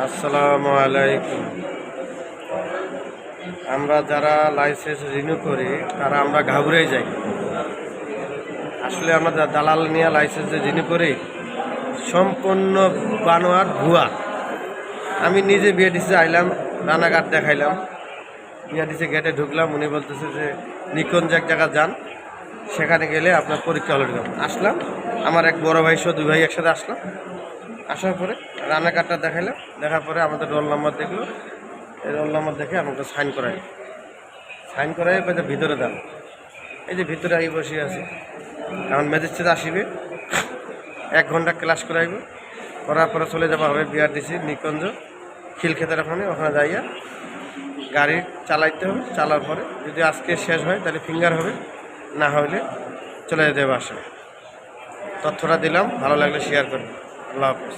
আসসালামু আলাইকুম। আমরা যারা লাইসেন্স রিনিউ করি তারা আমরা ঘাবড়েই যাই। আসলে আমরা দালাল নিয়ে লাইসেন্স রিনিউ করি সম্পূর্ণ বানোয়ার ভুয়া। আমি নিজে বিআরটিসি আইলাম, রানাঘাট দেখাইলাম, বিআরটিসি গেটে ঢুকলাম, উনি বলতেছে যে নিকুঞ্জ এক জায়গা যান, সেখানে গেলে আপনার পরীক্ষা হলো। আসলাম, আমার এক বড় ভাই সহ দুই ভাই একসাথে আসলাম। আসার পরে রানাঘাটটা দেখাইলাম, দেখার পরে আমাদের রোল নাম্বার দেখলো, এই রোল নাম্বার দেখে আমাকে সাইন করাই ভিতরে দেন। এই যে ভিতরে আই বসে আছে, এখন ম্যাজিস্ট্রেট আসিবে, 1 ঘন্টা ক্লাস করাইব, করার পরে চলে যাওয়া হবে বিআরটিসি নিকুঞ্জ খিলক্ষেতের ওখানে যাইয়া গাড়ি চালাইতে হবে। চালার পরে যদি আজকে শেষ হয় তাহলে ফিঙ্গার হবে, না হলে চলে যেতে হবে বাসায়। তথ্যটা দিলাম, ভালো লাগলে শেয়ার করবেন। আল্লাহ হাফেজ।